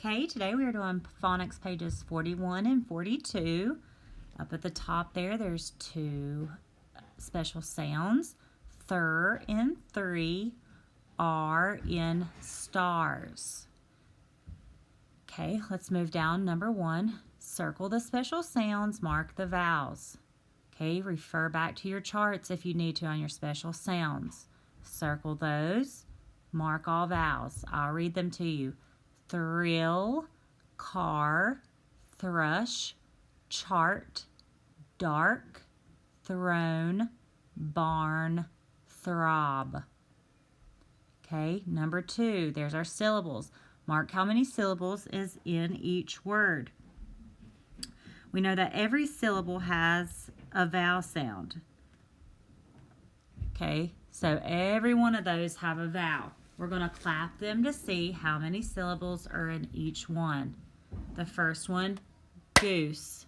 Okay, today we are doing phonics pages 41 and 42. Up at the top there's two special sounds, thir in three, are in stars. Okay, let's move down. Number 1, circle the special sounds, mark the vowels. Okay, refer back to your charts if you need to on your special sounds. Circle those, mark all vowels. I'll read them to you. Thrill, car, thrush, chart, dark, throne, barn, throb. Okay, number 2, there's our syllables. Mark how many syllables is in each word. We know that every syllable has a vowel sound. Okay, so every one of those have a vowel. We're going to clap them to see how many syllables are in each one. The first one, goose.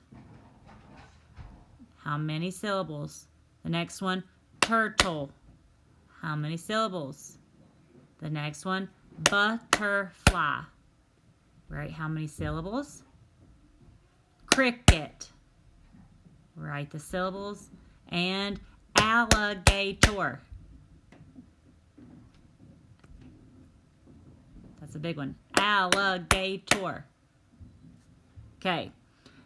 How many syllables? The next one, turtle. How many syllables? The next one, butterfly. Right, how many syllables? Cricket. Write the syllables. And alligator. That's a big one. Alligator. Okay.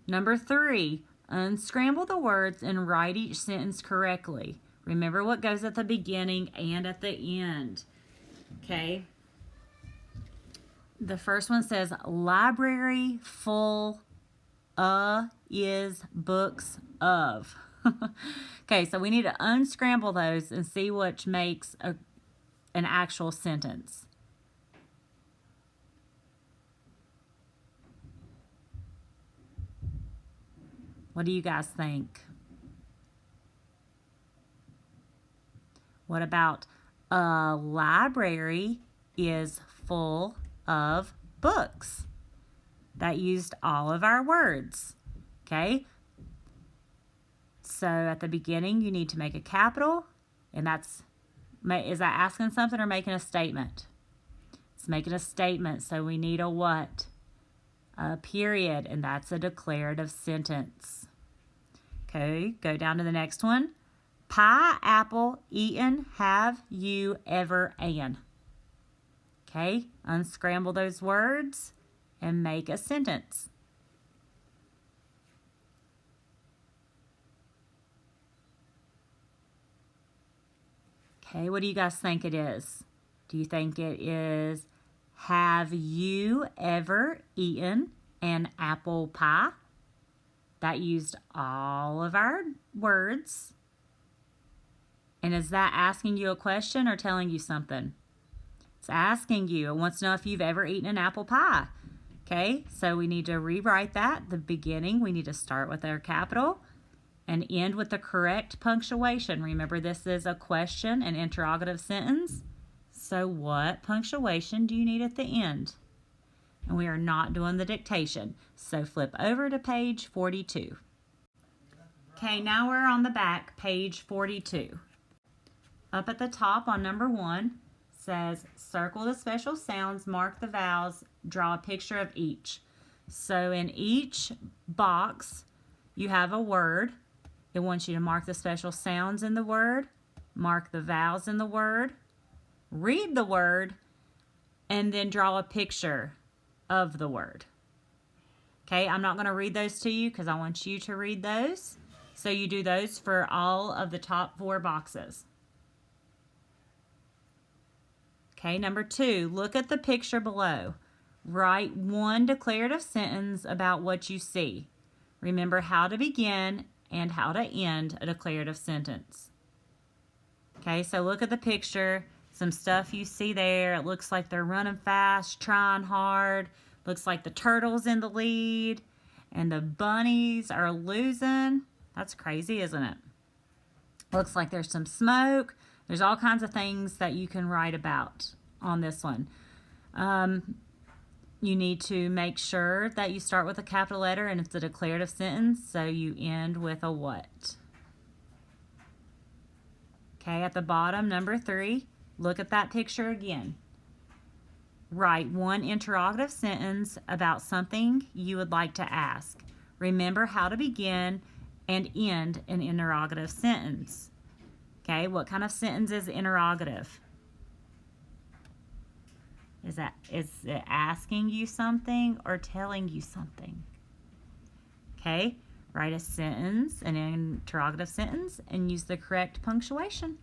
Number 3, unscramble the words and write each sentence correctly. Remember what goes at the beginning and at the end. Okay. The first one says, library full is books of. Okay, so we need to unscramble those and see which makes an actual sentence. What do you guys think? What about a library is full of books? That used all of our words. Okay? So at the beginning you need to make a capital, and is that asking something or making a statement? It's making a statement, so we need a what? A period, and that's a declarative sentence. Okay, go down to the next one. Pineapple eaten, have you ever an? Okay, unscramble those words and make a sentence. Okay, what do you guys think it is? Do you think it is, have you ever eaten an apple pie? That used all of our words. And is that asking you a question or telling you something? It's asking you. It wants to know if you've ever eaten an apple pie. Okay, so we need to rewrite that. The beginning, we need to start with our capital and end with the correct punctuation. Remember, this is a question, an interrogative sentence. So what punctuation do you need at the end? And we are not doing the dictation. So flip over to page 42. Okay, now we're on the back, page 42. Up at the top on number 1 says, circle the special sounds, mark the vowels, draw a picture of each. So in each box, you have a word. It wants you to mark the special sounds in the word, mark the vowels in the word, read the word, and then draw a picture of the word. Okay, I'm not going to read those to you because I want you to read those. So you do those for all of the top 4 boxes. Okay, number 2, look at the picture below. Write one declarative sentence about what you see. Remember how to begin and how to end a declarative sentence. Okay, so look at the picture. Some stuff you see there. It looks like they're running fast, trying hard. Looks like the turtle's in the lead and the bunnies are losing. That's crazy, isn't it? Looks like there's some smoke. There's all kinds of things that you can write about on this one. You need to make sure that you start with a capital letter and it's a declarative sentence, so you end with a what? Okay, at the bottom, number 3, look at that picture again. Write one interrogative sentence about something you would like to ask. Remember how to begin and end an interrogative sentence. Okay, what kind of sentence is interrogative? Is it asking you something or telling you something? Okay, write a sentence, an interrogative sentence, and use the correct punctuation.